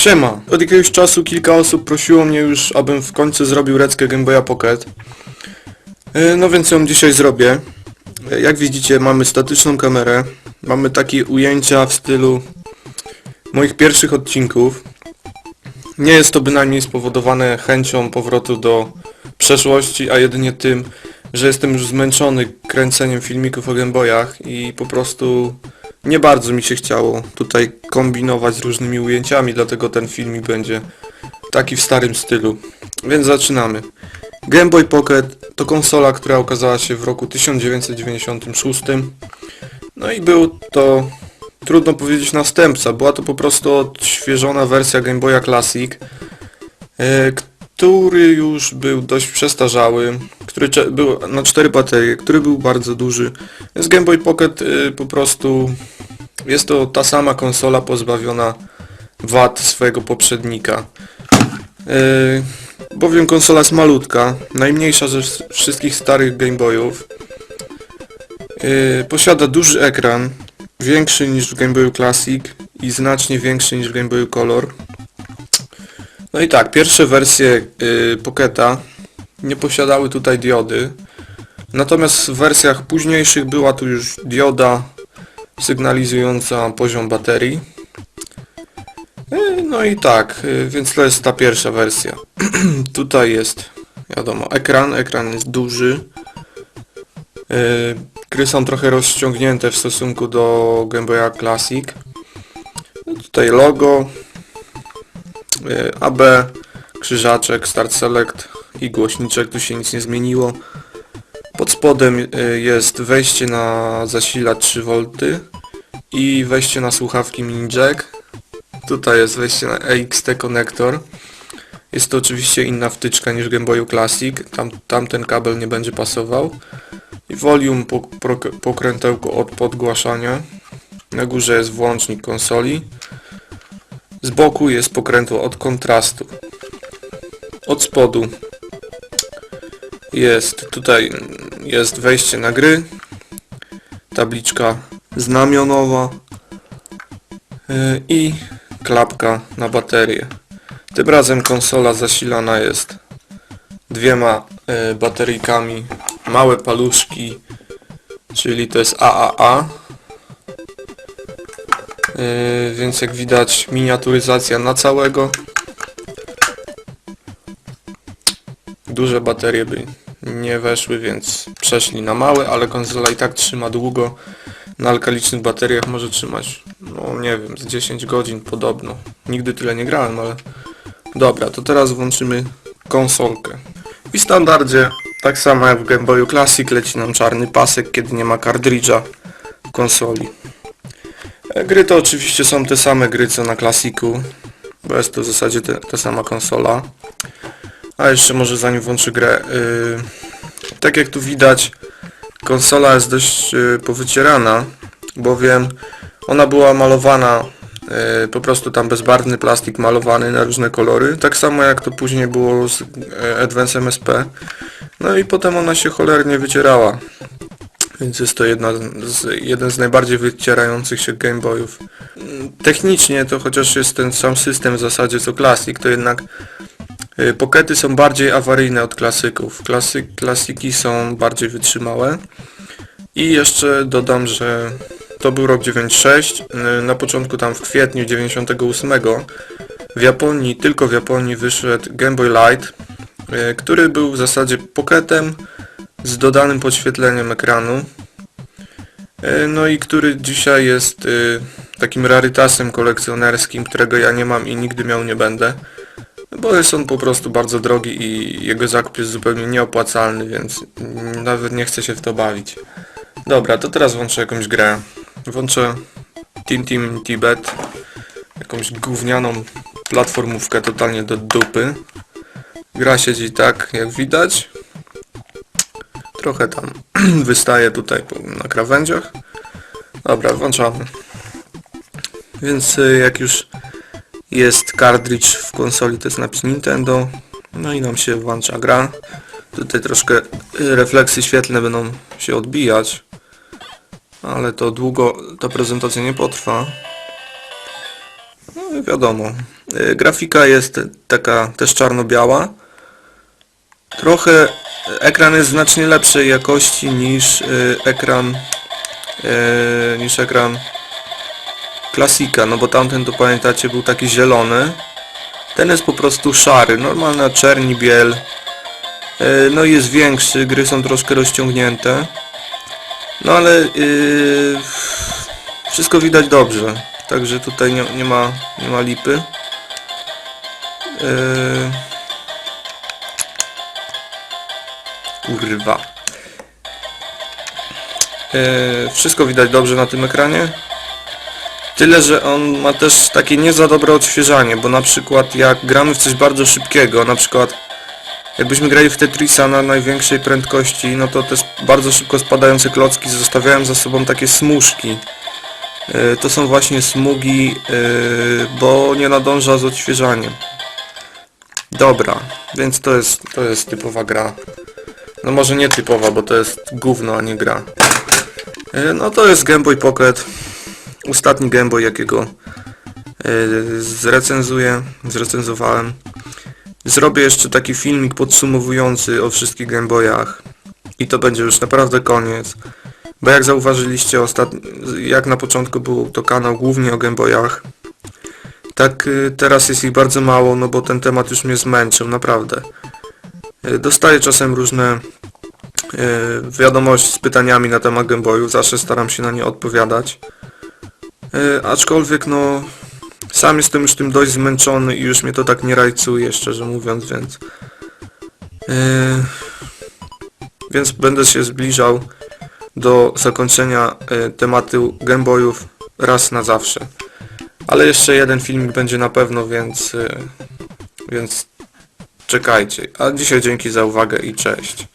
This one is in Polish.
Siema! Od jakiegoś czasu kilka osób prosiło mnie już, abym w końcu zrobił reckę Game Boya Pocket. No więc ją dzisiaj zrobię. Jak widzicie, mamy statyczną kamerę. Mamy takie ujęcia w stylu moich pierwszych odcinków. Nie jest to bynajmniej spowodowane chęcią powrotu do przeszłości, a jedynie tym, że jestem już zmęczony kręceniem filmików o Game Boyach i po prostu nie bardzo mi się chciało tutaj kombinować z różnymi ujęciami, dlatego ten filmik będzie taki w starym stylu. Więc zaczynamy. Game Boy Pocket to konsola, która ukazała się w roku 1996. No i był to, trudno powiedzieć, następca. Była to po prostu odświeżona wersja Game Boya Classic, który już był dość przestarzały, który był na 4 baterie, który był bardzo duży. Więc Game Boy Pocket po prostu jest to ta sama konsola pozbawiona wad swojego poprzednika. Bowiem konsola jest malutka, najmniejsza ze wszystkich starych Game Boyów. Posiada duży ekran, większy niż w Game Boyu Classic i znacznie większy niż w Game Boyu Color. No i tak, pierwsze wersje Pocketa nie posiadały tutaj diody, natomiast w wersjach późniejszych była tu już dioda sygnalizująca poziom baterii. No i tak, więc to jest ta pierwsza wersja. Tutaj jest, wiadomo, ekran jest duży. Gry są trochę rozciągnięte w stosunku do Game Boya Classic. Tutaj logo, AB, krzyżaczek, Start Select i głośniczek, tu się nic nie zmieniło. Pod spodem jest wejście na zasilacz 3V i wejście na słuchawki mini jack. Tutaj jest wejście na EXT konektor. Jest to oczywiście inna wtyczka niż w Game Boyu Classic, tamten kabel nie będzie pasował. I volume, pokrętełko od podgłaszania. Na górze jest włącznik konsoli. Z boku jest pokrętło od kontrastu. Od spodu tutaj jest wejście na gry, tabliczka znamionowa i klapka na baterię. Tym razem konsola zasilana jest dwiema bateryjkami, małe paluszki, czyli to jest AAA. Więc jak widać, miniaturyzacja na całego. Duże baterie by nie weszły, więc przeszli na małe, ale konsola i tak trzyma długo. Na alkalicznych bateriach może trzymać, no nie wiem, z 10 godzin podobno. Nigdy tyle nie grałem, ale dobra, to teraz włączymy konsolkę. I w standardzie, tak samo jak w Game Boyu Classic, leci nam czarny pasek, kiedy nie ma kartridża w konsoli. Gry to oczywiście są te same gry co na Classicu, bo jest to w zasadzie ta sama konsola. A jeszcze może zanim włączę grę, tak jak tu widać, konsola jest dość powycierana, bowiem ona była malowana, po prostu tam bezbarwny plastik malowany na różne kolory, tak samo jak to później było z Advance MSP. No i potem ona się cholernie wycierała. Więc jest to jeden z najbardziej wycierających się Game Boyów. Technicznie to chociaż jest ten sam system w zasadzie co Classic, to jednak Pockety są bardziej awaryjne od klasyków. Klasiki są bardziej wytrzymałe. I jeszcze dodam, że to był rok 96. Na początku tam w kwietniu 98 w Japonii, tylko w Japonii wyszedł Game Boy Light, który był w zasadzie Pocketem z dodanym podświetleniem ekranu. No i który dzisiaj jest takim rarytasem kolekcjonerskim, którego ja nie mam i nigdy miał nie będę. Bo jest on po prostu bardzo drogi i jego zakup jest zupełnie nieopłacalny, więc nawet nie chcę się w to bawić. Dobra, to teraz włączę jakąś grę. Włączę Team Tibet, jakąś gównianą platformówkę totalnie do dupy. Gra siedzi tak, jak widać. Trochę tam wystaje tutaj na krawędziach. Dobra, włączamy. Więc jak już jest kartridż w konsoli, to jest napis Nintendo. No i nam się włącza gra. Tutaj troszkę refleksy świetlne będą się odbijać, ale to długo ta prezentacja nie potrwa. No wiadomo. Grafika jest taka też czarno-biała. Trochę ekran jest znacznie lepszej jakości niż ekran klasika, no bo tamten, to pamiętacie, był taki zielony. Ten jest po prostu szary, normalna czerni biel. No i jest większy, gry są troszkę rozciągnięte. No ale wszystko widać dobrze, także tutaj nie ma lipy. Kurwa. Wszystko widać dobrze na tym ekranie. Tyle, że on ma też takie nie za dobre odświeżanie, bo na przykład jak gramy w coś bardzo szybkiego, na przykład jakbyśmy grali w Tetrisa na największej prędkości, no to te bardzo szybko spadające klocki zostawiają za sobą takie smużki. To są właśnie smugi, bo nie nadąża z odświeżaniem. Dobra, więc to jest typowa gra. No może nie typowa, bo to jest gówno, a nie gra. No to jest Game Boy Pocket. Ostatni Game Boy, jakiego zrecenzowałem. Zrobię jeszcze taki filmik podsumowujący o wszystkich Game Boyach. I to będzie już naprawdę koniec. Bo jak zauważyliście, jak na początku był to kanał głównie o Game Boyach, tak teraz jest ich bardzo mało, no bo ten temat już mnie zmęczył, naprawdę. Dostaję czasem różne wiadomości z pytaniami na temat Game Boyów, zawsze staram się na nie odpowiadać. Aczkolwiek no sam jestem już tym dość zmęczony i już mnie to tak nie rajcuje, szczerze mówiąc, więc będę się zbliżał do zakończenia tematu Game Boyów raz na zawsze. Ale jeszcze jeden filmik będzie na pewno, więc czekajcie. A dzisiaj dzięki za uwagę i cześć.